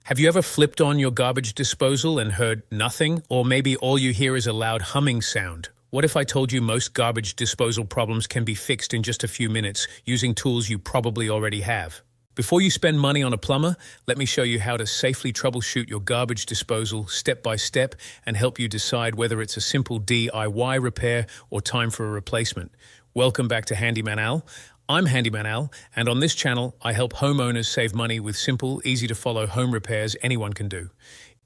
Have you ever flipped on your garbage disposal and heard nothing? Or maybe all you hear is a loud humming sound? What if I told you most garbage disposal problems can be fixed in just a few minutes using tools you probably already have? Before you spend money on a plumber, let me show you how to safely troubleshoot your garbage disposal step by step and help you decide whether it's a simple DIY repair or time for a replacement. Welcome back to Handyman Al. I'm Handyman Al, and on this channel, I help homeowners save money with simple, easy-to-follow home repairs anyone can do.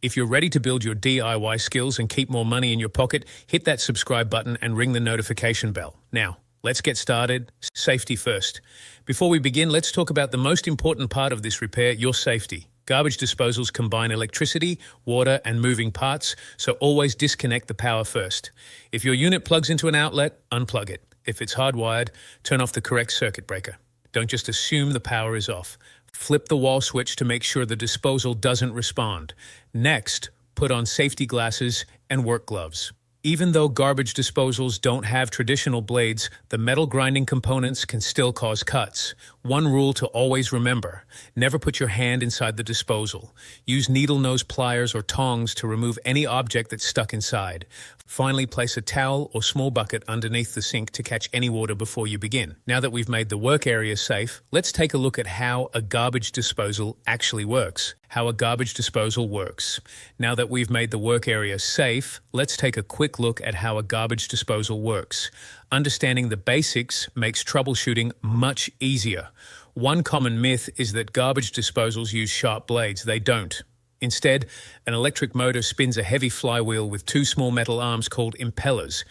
If you're ready to build your DIY skills and keep more money in your pocket, hit that subscribe button and ring the notification bell. Now, let's get started. Safety first. Before we begin, let's talk about the most important part of this repair, your safety. Garbage disposals combine electricity, water, and moving parts, so always disconnect the power first. If your unit plugs into an outlet, unplug it. If it's hardwired, turn off the correct circuit breaker. Don't just assume the power is off. Flip the wall switch to make sure the disposal doesn't respond. Next, put on safety glasses and work gloves. Even though garbage disposals don't have traditional blades, the metal grinding components can still cause cuts. One rule to always remember: never put your hand inside the disposal. Use needle nose pliers or tongs to remove any object that's stuck inside. Finally, place a towel or small bucket underneath the sink to catch any water before you begin. Now that we've made the work area safe, let's take a look at how a garbage disposal actually works. Now that we've made the work area safe, let's take a quick look at how a garbage disposal works. Understanding the basics makes troubleshooting much easier. One common myth is that garbage disposals use sharp blades. They don't. Instead, an electric motor spins a heavy flywheel with two small metal arms called impellers.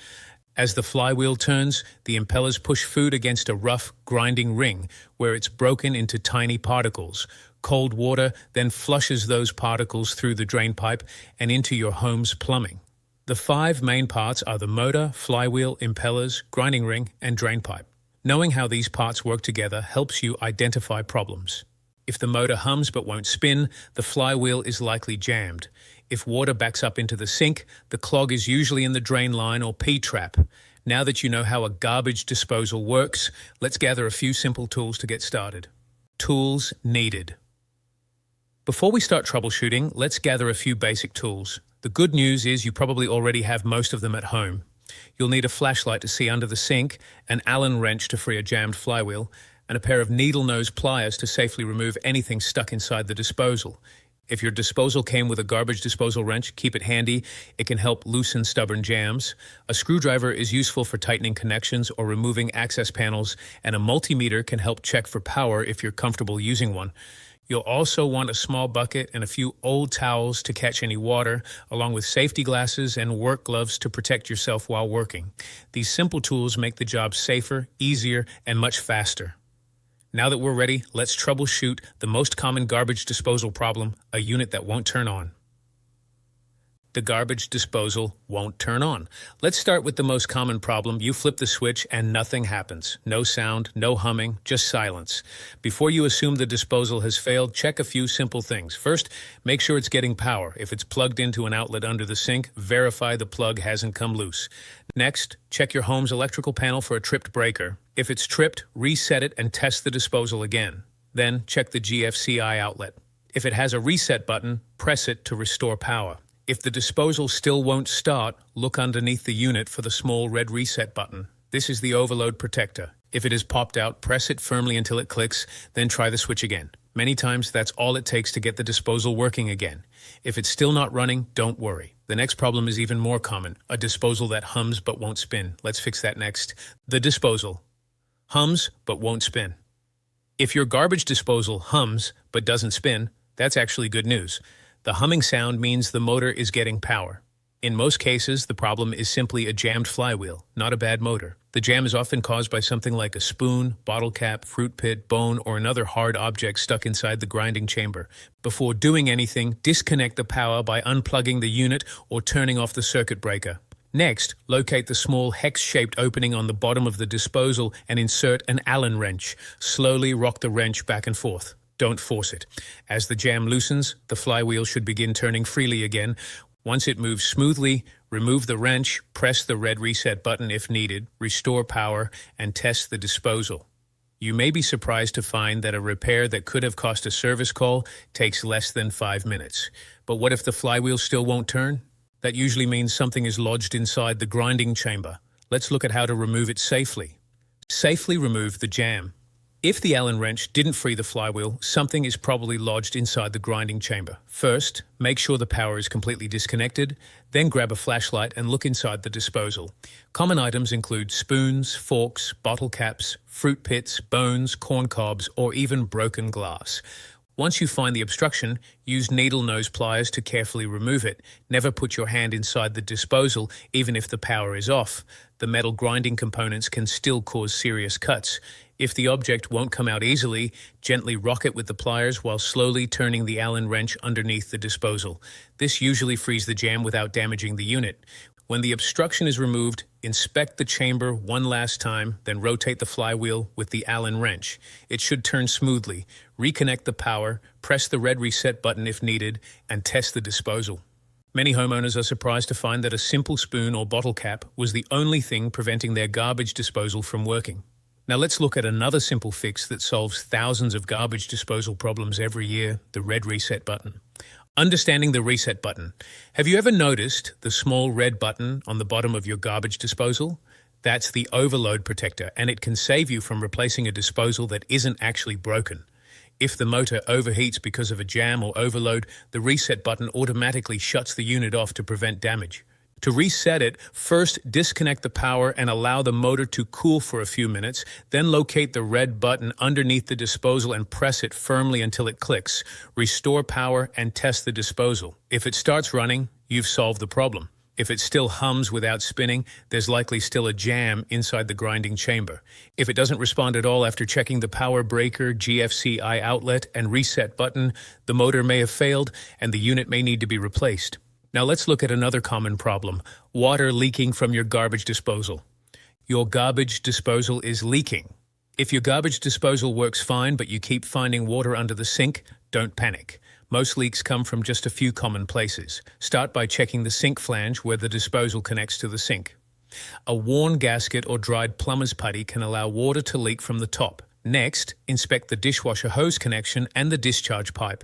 As the flywheel turns, the impellers push food against a rough, grinding ring, where it's broken into tiny particles. Cold water then flushes those particles through the drain pipe and into your home's plumbing. The five main parts are the motor, flywheel, impellers, grinding ring, and drain pipe. Knowing how these parts work together helps you identify problems. If the motor hums but won't spin, the flywheel is likely jammed. If water backs up into the sink, the clog is usually in the drain line or P-trap. Now that you know how a garbage disposal works, let's gather a few simple tools to get started. Tools needed. Before we start troubleshooting, let's gather a few basic tools. The good news is you probably already have most of them at home. You'll need a flashlight to see under the sink, an Allen wrench to free a jammed flywheel, and a pair of needle nose pliers to safely remove anything stuck inside the disposal. If your disposal came with a garbage disposal wrench, keep it handy. It can help loosen stubborn jams. A screwdriver is useful for tightening connections or removing access panels, and a multimeter can help check for power if you're comfortable using one. You'll also want a small bucket and a few old towels to catch any water, along with safety glasses and work gloves to protect yourself while working. These simple tools make the job safer, easier, and much faster. Now that we're ready, let's troubleshoot the most common garbage disposal problem, a unit that won't turn on. The garbage disposal won't turn on. Let's start with the most common problem. You flip the switch and nothing happens. No sound, no humming, just silence. Before you assume the disposal has failed, check a few simple things. First, make sure it's getting power. If it's plugged into an outlet under the sink, verify the plug hasn't come loose. Next, check your home's electrical panel for a tripped breaker. If it's tripped, reset it and test the disposal again. Then, check the GFCI outlet. If it has a reset button, press it to restore power. If the disposal still won't start, look underneath the unit for the small red reset button. This is the overload protector. If it is popped out, press it firmly until it clicks, then try the switch again. Many times, that's all it takes to get the disposal working again. If it's still not running, don't worry. The next problem is even more common, a disposal that hums but won't spin. Let's fix that next. The disposal hums but won't spin. If your garbage disposal hums but doesn't spin, that's actually good news. The humming sound means the motor is getting power. In most cases, the problem is simply a jammed flywheel, not a bad motor. The jam is often caused by something like a spoon, bottle cap, fruit pit, bone, or another hard object stuck inside the grinding chamber. Before doing anything, disconnect the power by unplugging the unit or turning off the circuit breaker. Next, locate the small hex-shaped opening on the bottom of the disposal and insert an Allen wrench. Slowly rock the wrench back and forth. Don't force it. As the jam loosens, the flywheel should begin turning freely again. Once it moves smoothly, remove the wrench, press the red reset button if needed, restore power, and test the disposal. You may be surprised to find that a repair that could have cost a service call takes less than 5 minutes. But what if the flywheel still won't turn? That usually means something is lodged inside the grinding chamber. Let's look at how to remove it safely. Safely remove the jam. If the Allen wrench didn't free the flywheel, something is probably lodged inside the grinding chamber. First, make sure the power is completely disconnected, then grab a flashlight and look inside the disposal. Common items include spoons, forks, bottle caps, fruit pits, bones, corn cobs, or even broken glass. Once you find the obstruction, use needle nose pliers to carefully remove it. Never put your hand inside the disposal, even if the power is off. The metal grinding components can still cause serious cuts. If the object won't come out easily, gently rock it with the pliers while slowly turning the Allen wrench underneath the disposal. This usually frees the jam without damaging the unit. When the obstruction is removed, inspect the chamber one last time, then rotate the flywheel with the Allen wrench. It should turn smoothly. Reconnect the power, press the red reset button if needed, and test the disposal. Many homeowners are surprised to find that a simple spoon or bottle cap was the only thing preventing their garbage disposal from working. Now let's look at another simple fix that solves thousands of garbage disposal problems every year, the red reset button. Understanding the reset button. Have you ever noticed the small red button on the bottom of your garbage disposal? That's the overload protector, and it can save you from replacing a disposal that isn't actually broken. If the motor overheats because of a jam or overload, the reset button automatically shuts the unit off to prevent damage. To reset it, first disconnect the power and allow the motor to cool for a few minutes, then locate the red button underneath the disposal and press it firmly until it clicks. Restore power and test the disposal. If it starts running, you've solved the problem. If it still hums without spinning, there's likely still a jam inside the grinding chamber. If it doesn't respond at all after checking the power breaker, GFCI outlet, and reset button, the motor may have failed and the unit may need to be replaced. Now let's look at another common problem: water leaking from your garbage disposal. Your garbage disposal is leaking. If your garbage disposal works fine but you keep finding water under the sink, don't panic. Most leaks come from just a few common places. Start by checking the sink flange where the disposal connects to the sink. A worn gasket or dried plumber's putty can allow water to leak from the top. Next, inspect the dishwasher hose connection and the discharge pipe.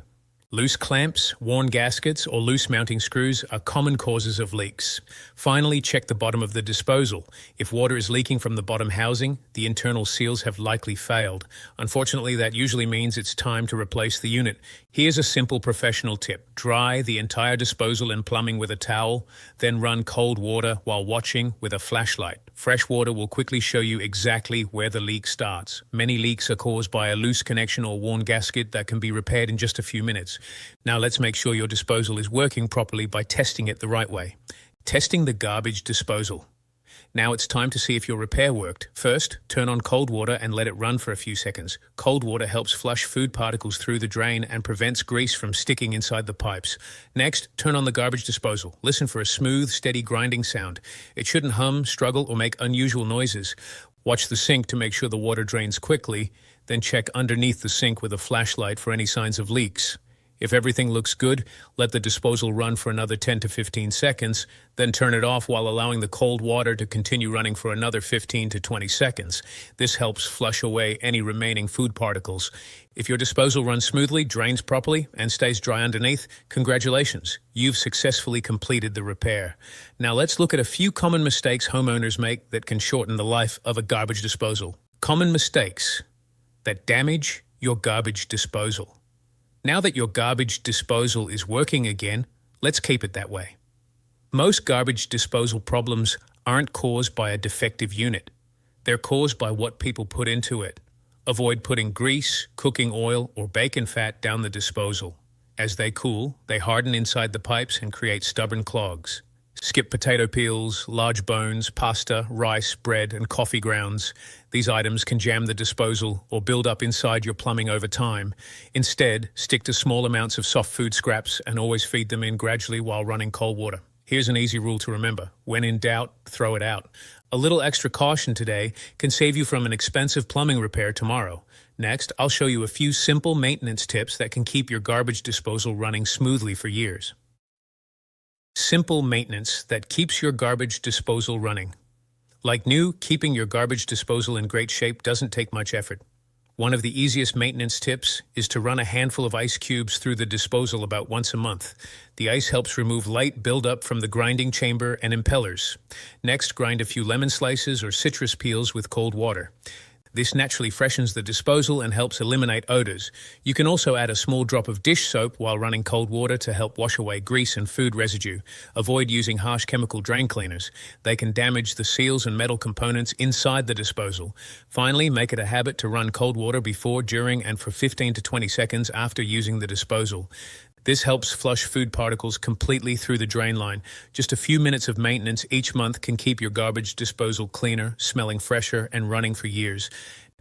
Loose clamps, worn gaskets, or loose mounting screws are common causes of leaks. Finally, check the bottom of the disposal. If water is leaking from the bottom housing, the internal seals have likely failed. Unfortunately, that usually means it's time to replace the unit. Here's a simple professional tip. Dry the entire disposal and plumbing with a towel, then run cold water while watching with a flashlight. Fresh water will quickly show you exactly where the leak starts. Many leaks are caused by a loose connection or worn gasket that can be repaired in just a few minutes. Now let's make sure your disposal is working properly by testing it the right way. Testing the garbage disposal. Now it's time to see if your repair worked. First, turn on cold water and let it run for a few seconds. Cold water helps flush food particles through the drain and prevents grease from sticking inside the pipes. Next, turn on the garbage disposal. Listen for a smooth, steady grinding sound. It shouldn't hum, struggle, or make unusual noises. Watch the sink to make sure the water drains quickly, then check underneath the sink with a flashlight for any signs of leaks. If everything looks good, let the disposal run for another 10 to 15 seconds, then turn it off while allowing the cold water to continue running for another 15 to 20 seconds. This helps flush away any remaining food particles. If your disposal runs smoothly, drains properly, and stays dry underneath, congratulations, you've successfully completed the repair. Now let's look at a few common mistakes homeowners make that can shorten the life of a garbage disposal. Common mistakes that damage your garbage disposal. Now that your garbage disposal is working again, let's keep it that way. Most garbage disposal problems aren't caused by a defective unit. They're caused by what people put into it. Avoid putting grease, cooking oil, or bacon fat down the disposal. As they cool, they harden inside the pipes and create stubborn clogs. Skip potato peels, large bones, pasta, rice, bread, and coffee grounds. These items can jam the disposal or build up inside your plumbing over time. Instead, stick to small amounts of soft food scraps and always feed them in gradually while running cold water. Here's an easy rule to remember. When in doubt, throw it out. A little extra caution today can save you from an expensive plumbing repair tomorrow. Next, I'll show you a few simple maintenance tips that can keep your garbage disposal running smoothly for years. Simple maintenance that keeps your garbage disposal running. Like new, keeping your garbage disposal in great shape doesn't take much effort. One of the easiest maintenance tips is to run a handful of ice cubes through the disposal about once a month. The ice helps remove light buildup from the grinding chamber and impellers. Next, grind a few lemon slices or citrus peels with cold water. This naturally freshens the disposal and helps eliminate odors. You can also add a small drop of dish soap while running cold water to help wash away grease and food residue. Avoid using harsh chemical drain cleaners. They can damage the seals and metal components inside the disposal. Finally, make it a habit to run cold water before, during, and for 15 to 20 seconds after using the disposal. This helps flush food particles completely through the drain line. Just a few minutes of maintenance each month can keep your garbage disposal cleaner, smelling fresher, and running for years.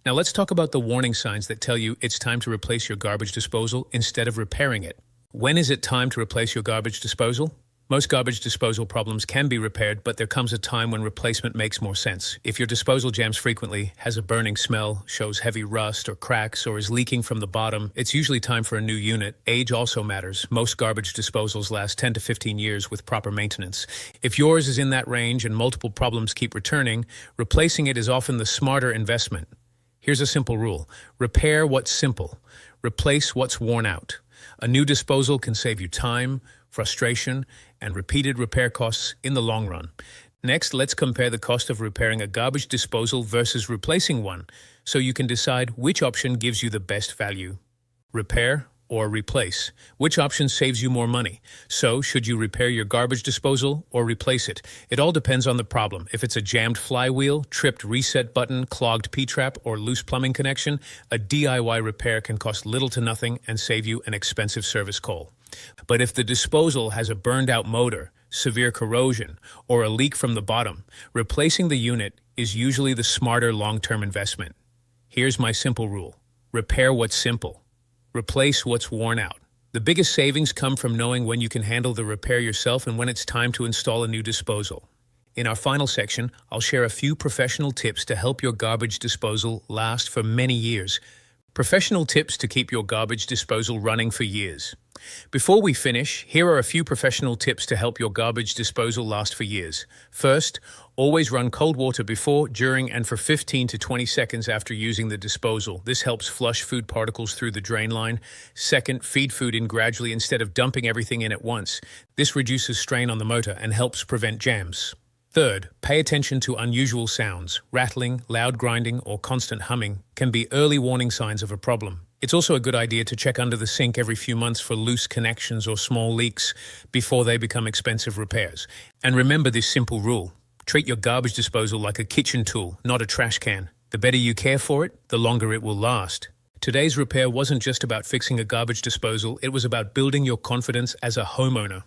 Now let's talk about the warning signs that tell you it's time to replace your garbage disposal instead of repairing it. When is it time to replace your garbage disposal? Most garbage disposal problems can be repaired, but there comes a time when replacement makes more sense. If your disposal jams frequently, has a burning smell, shows heavy rust or cracks, or is leaking from the bottom, it's usually time for a new unit. Age also matters. Most garbage disposals last 10 to 15 years with proper maintenance. If yours is in that range and multiple problems keep returning, replacing it is often the smarter investment. Here's a simple rule. Repair what's simple. Replace what's worn out. A new disposal can save you time, frustration, and repeated repair costs in the long run. Next, let's compare the cost of repairing a garbage disposal versus replacing one, so you can decide which option gives you the best value. Repair or replace? Which option saves you more money? So, should you repair your garbage disposal or replace it? It all depends on the problem. If it's a jammed flywheel, tripped reset button, clogged P-trap, or loose plumbing connection, a DIY repair can cost little to nothing and save you an expensive service call. But if the disposal has a burned-out motor, severe corrosion, or a leak from the bottom, replacing the unit is usually the smarter long-term investment. Here's my simple rule. Repair what's simple. Replace what's worn out. The biggest savings come from knowing when you can handle the repair yourself and when it's time to install a new disposal. In our final section, I'll share a few professional tips to help your garbage disposal last for many years. Professional tips to keep your garbage disposal running for years. Before we finish, here are a few professional tips to help your garbage disposal last for years. First, always run cold water before, during, and for 15 to 20 seconds after using the disposal. This helps flush food particles through the drain line. Second, feed food in gradually instead of dumping everything in at once. This reduces strain on the motor and helps prevent jams. Third, pay attention to unusual sounds. Rattling, loud grinding, or constant humming can be early warning signs of a problem. It's also a good idea to check under the sink every few months for loose connections or small leaks before they become expensive repairs. And remember this simple rule. Treat your garbage disposal like a kitchen tool, not a trash can. The better you care for it, the longer it will last. Today's repair wasn't just about fixing a garbage disposal, it was about building your confidence as a homeowner.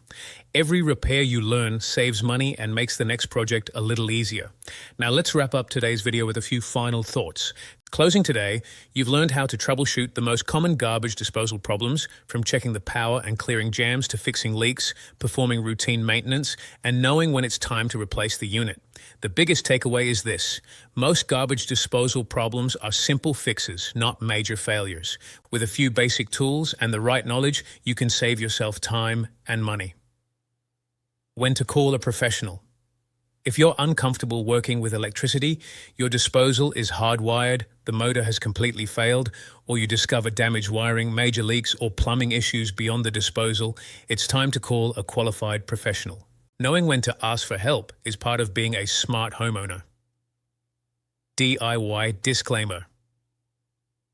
Every repair you learn saves money and makes the next project a little easier. Now let's wrap up today's video with a few final thoughts. Closing today, you've learned how to troubleshoot the most common garbage disposal problems, from checking the power and clearing jams to fixing leaks, performing routine maintenance, and knowing when it's time to replace the unit. The biggest takeaway is this: most garbage disposal problems are simple fixes, not major failures. With a few basic tools and the right knowledge, you can save yourself time and money. When to call a professional. If you're uncomfortable working with electricity, your disposal is hardwired, the motor has completely failed, or you discover damaged wiring, major leaks, or plumbing issues beyond the disposal, it's time to call a qualified professional. Knowing when to ask for help is part of being a smart homeowner. DIY disclaimer.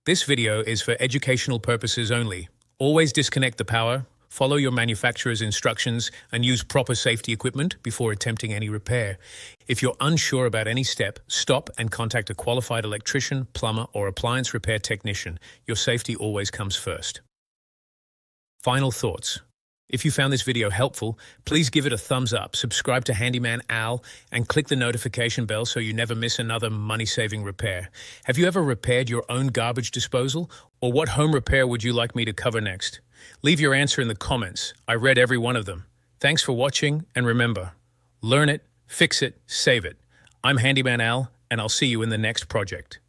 This video is for educational purposes only. Always disconnect the power, follow your manufacturer's instructions, and use proper safety equipment before attempting any repair. If you're unsure about any step, stop and contact a qualified electrician, plumber, or appliance repair technician. Your safety always comes first. Final thoughts. If you found this video helpful, please give it a thumbs up, subscribe to Handyman Al, and click the notification bell so you never miss another money-saving repair. Have you ever repaired your own garbage disposal? Or what home repair would you like me to cover next? Leave your answer in the comments. I read every one of them. Thanks for watching, and remember, learn it, fix it, save it. I'm Handyman Al, and I'll see you in the next project.